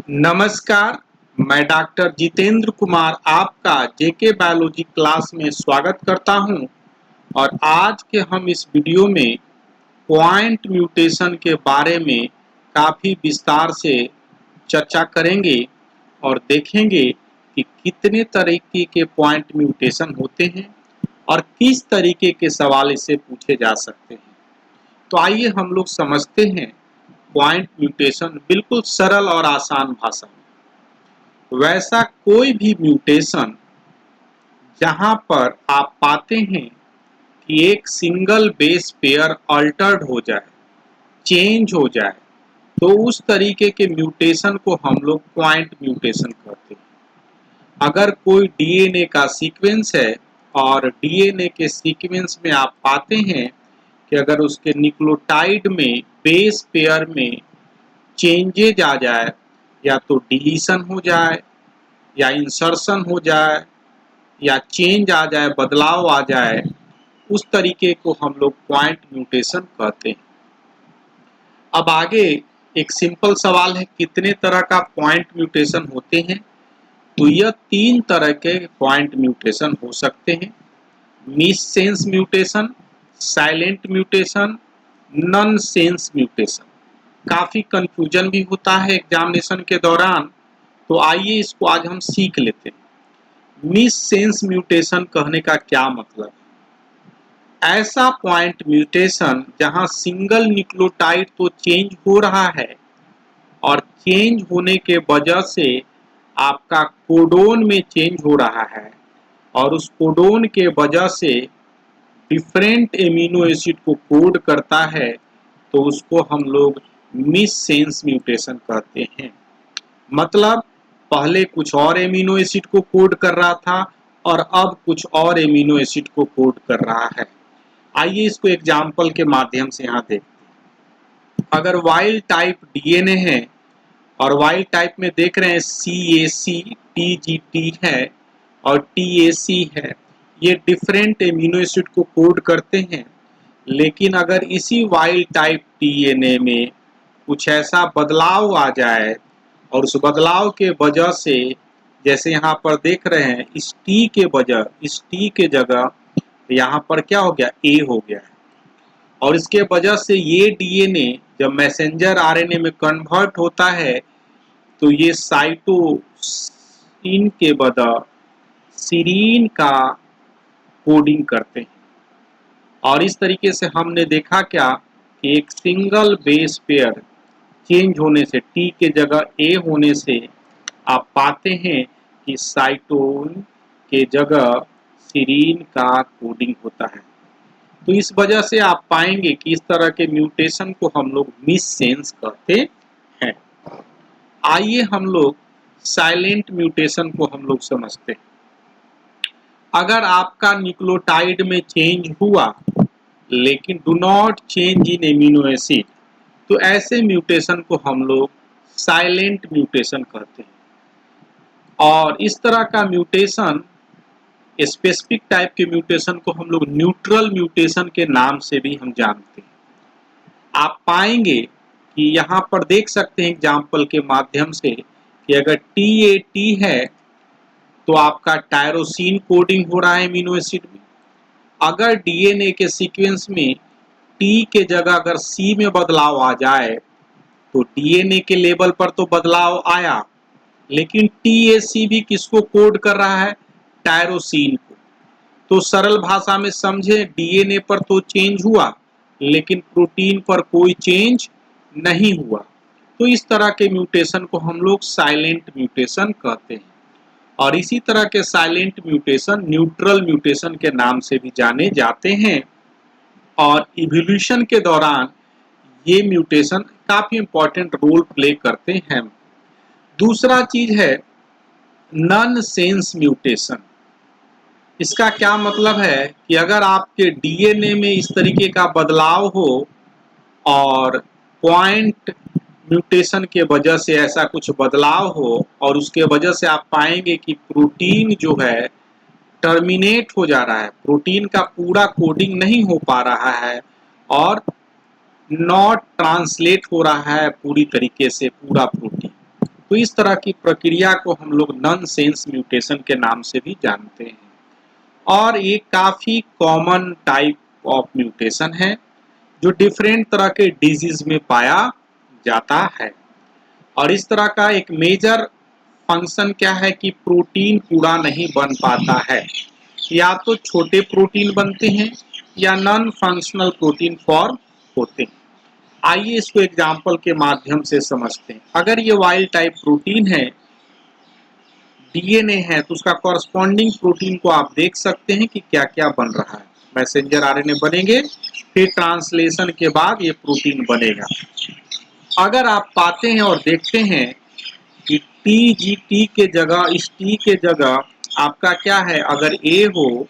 नमस्कार, मैं डॉक्टर जितेंद्र कुमार आपका जेके बायोलॉजी क्लास में स्वागत करता हूं और आज के हम इस वीडियो में पॉइंट म्यूटेशन के बारे में काफ़ी विस्तार से चर्चा करेंगे और देखेंगे कि कितने तरीके के पॉइंट म्यूटेशन होते हैं और किस तरीके के सवाल इससे पूछे जा सकते हैं। तो आइए हम लोग समझते हैं पॉइंट म्यूटेशन बिल्कुल सरल और आसान भाषा में। वैसा कोई भी म्यूटेशन जहां पर आप पाते हैं कि एक सिंगल बेस पेयर अल्टर्ड हो जाए, चेंज हो जाए, तो उस तरीके के म्यूटेशन को हम लोग पॉइंट म्यूटेशन कहते हैं। अगर कोई डीएनए का सीक्वेंस है और डीएनए के सीक्वेंस में आप पाते हैं कि अगर उसके न्यूक्लियोटाइड में बेस पेयर में चेंजेज आ जाए, या तो डिलीशन हो जाए या इंसर्शन हो जाए या चेंज आ जाए, बदलाव आ जाए, उस तरीके को हम लोग पॉइंट म्यूटेशन कहते हैं। अब आगे एक सिंपल सवाल है, कितने तरह का पॉइंट म्यूटेशन होते हैं? तो यह 3 तरह के पॉइंट म्यूटेशन हो सकते हैं। Miss sense mutation, silent mutation, non sense mutation. काफ़ी कंफ्यूजन भी होता है एग्जामिनेशन के दौरान, तो आइए इसको आज हम सीख लेते हैं। मिस सेंस म्यूटेशन कहने का क्या मतलब है? ऐसा पॉइंट म्यूटेशन जहां सिंगल न्यूक्लियोटाइड तो चेंज हो रहा है और चेंज होने के वजह से आपका कोडोन में चेंज हो रहा है और उस कोडोन के वजह से डिफरेंट एमिनो एसिड को कोड करता है, तो उसको हम लोग मिस सेंस म्यूटेशन कहते हैं। मतलब पहले कुछ और एमिनो एसिड को कोड कर रहा था और अब कुछ और एमिनो एसिड को कोड कर रहा है। आइए इसको एग्जाम्पल के माध्यम से यहाँ देखते हैं। अगर वाइल्ड टाइप डीएनए है और वाइल्ड टाइप में देख रहे हैं CAC, TGT है और TAC है, ये डिफरेंट एमिनो एसिड को कोड करते हैं। लेकिन अगर इसी वाइल्ड टाइप डीएनए में कुछ ऐसा बदलाव आ जाए और उस बदलाव के वजह से, जैसे यहाँ पर देख रहे हैं, इस टी के जगह यहाँ पर क्या हो गया, ए हो गया है, और इसके वजह से ये डीएनए जब मैसेंजर आरएनए में कन्वर्ट होता है तो ये साइटोसिन के बदले सीरीन का कोडिंग करते हैं। और इस तरीके से हमने देखा क्या कि एक सिंगल बेस पेयर चेंज होने से, टी के जगह ए होने से, आप पाते हैं कि साइटोन के जगह सीरीन का कोडिंग होता है। तो इस वजह से आप पाएंगे कि इस तरह के म्यूटेशन को हम लोग मिस सेंस कहते हैं। आइए हम लोग साइलेंट म्यूटेशन को हम लोग समझते हैं। अगर आपका न्यूक्लियोटाइड में चेंज हुआ लेकिन do not change in amino acid, तो ऐसे म्यूटेशन को हम लोग साइलेंट म्यूटेशन कहते हैं। और इस तरह का म्यूटेशन, स्पेसिफिक टाइप के म्यूटेशन को हम लोग न्यूट्रल म्यूटेशन के नाम से भी हम जानते हैं। आप पाएंगे कि यहाँ पर देख सकते हैं एग्जाम्पल के माध्यम से कि अगर TAT है तो आपका टायरोसिन कोडिंग हो रहा है एमिनो एसिड में। अगर डीएनए के सीक्वेंस में T के जगह अगर C में बदलाव आ जाए तो डीएनए के लेवल पर तो बदलाव आया, लेकिन TAC भी किसको कोड कर रहा है, टायरोसिन को। तो सरल भाषा में समझे, डीएनए पर तो चेंज हुआ लेकिन प्रोटीन पर कोई चेंज नहीं हुआ। तो इस तरह के म्यूटेशन को हम लोग साइलेंट म्यूटेशन कहते हैं। और इसी तरह के साइलेंट म्यूटेशन न्यूट्रल म्यूटेशन के नाम से भी जाने जाते हैं। और इवोल्यूशन के दौरान ये म्यूटेशन काफी इंपॉर्टेंट रोल प्ले करते हैं। दूसरा चीज है नॉन सेंस म्यूटेशन। इसका क्या मतलब है कि अगर आपके डीएनए में इस तरीके का बदलाव हो और पॉइंट म्यूटेशन के वजह से ऐसा कुछ बदलाव हो और उसके वजह से आप पाएंगे कि प्रोटीन जो है टर्मिनेट हो जा रहा है, प्रोटीन का पूरा कोडिंग नहीं हो पा रहा है और नॉट ट्रांसलेट हो रहा है पूरी तरीके से पूरा प्रोटीन। तो इस तरह की प्रक्रिया को हम लोग नॉनसेंस म्यूटेशन के नाम से भी जानते हैं। और ये काफी कॉमन टाइप ऑफ म्यूटेशन है जो डिफरेंट तरह के डिजीज में पाया जाता है। और इस तरह का एक मेजर फंक्शन क्या है कि प्रोटीन पूरा नहीं बन पाता है, या तो छोटे प्रोटीन बनते हैं या नॉन फंक्शनल प्रोटीन फॉर्म होते हैं। आइए इसको एग्जांपल के माध्यम से समझते हैं। अगर ये वाइल्ड टाइप प्रोटीन है, डीएनए है, तो उसका कॉरस्पॉन्डिंग प्रोटीन को आप देख सकते हैं कि क्या क्या बन रहा है। मैसेंजर आरएनए बनेंगे, फिर ट्रांसलेशन के बाद ये प्रोटीन बनेगा। अगर आप पाते हैं और देखते हैं कि टी के जगह, इस टी के जगह आपका क्या है, अगर ए हो,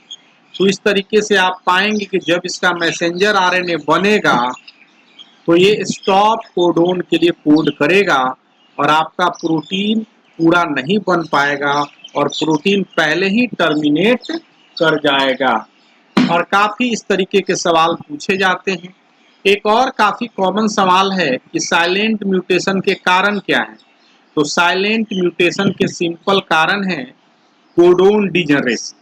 तो इस तरीके से आप पाएंगे कि जब इसका मैसेंजर आरएनए बनेगा तो ये स्टॉप कोडोन के लिए कोड करेगा और आपका प्रोटीन पूरा नहीं बन पाएगा और प्रोटीन पहले ही टर्मिनेट कर जाएगा। और काफी इस तरीके के सवाल पूछे जाते हैं। एक और काफी कॉमन सवाल है कि साइलेंट म्यूटेशन के कारण क्या है। तो साइलेंट म्यूटेशन के सिंपल कारण है कोडोन डिजनरेसी।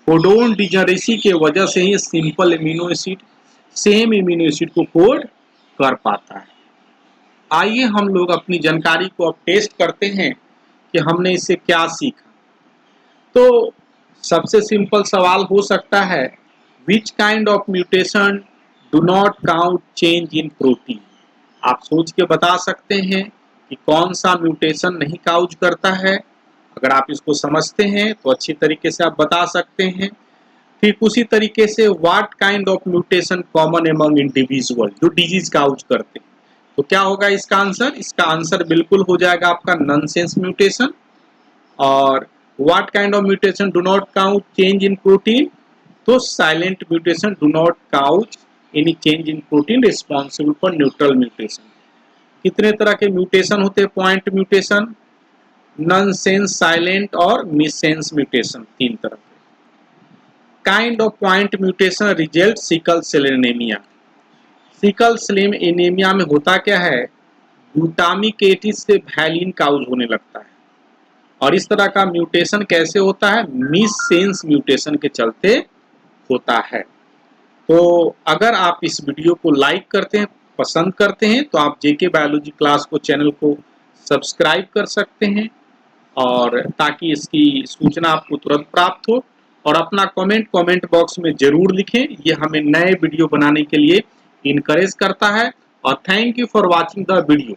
कोडोन डिजनरेसी के वजह से ही simple amino acid same amino acid को कोड कर पाता है। आइए हम लोग अपनी जानकारी को अब टेस्ट करते हैं कि हमने इससे क्या सीखा। तो सबसे सिंपल सवाल हो सकता है, which kind of mutation do not count change in protein. आप सोच के बता सकते हैं कि कौन सा म्यूटेशन नहीं काउंट करता है। अगर आप इसको समझते हैं तो अच्छी तरीके से आप बता सकते हैं। फिर उसी तरीके से what kind of mutation common among individual, जो डिजीज काउज करते हैं। तो क्या होगा इसका आंसर? इसका आंसर बिल्कुल हो जाएगा आपका नॉनसेंस म्यूटेशन। और what kind of mutation do not count change in protein, तो silent mutation do not count any change in protein responsible for neutral mutation. कितने तरह के म्यूटेशन होते हैं? पॉइंट म्यूटेशन, नॉनसेंस, साइलेंट और मिससेंस म्यूटेशन, तीन तरह के। Kind of point mutation result sickle cell anaemia. Sickle cell anaemia में होता क्या है, ग्लूटामिक एसिड से वैलिन काउज होने लगता है। और इस तरह का म्यूटेशन कैसे होता है? मिससेंस म्यूटेशन के चलते होता है। तो अगर आप इस वीडियो को लाइक करते हैं, पसंद करते हैं, तो आप जेके बायोलॉजी क्लास को चैनल को सब्सक्राइब कर सकते हैं, और ताकि इसकी सूचना आपको तुरंत प्राप्त हो। और अपना कमेंट बॉक्स में जरूर लिखें, ये हमें नए वीडियो बनाने के लिए इनकरेज करता है। और thank you for watching the video.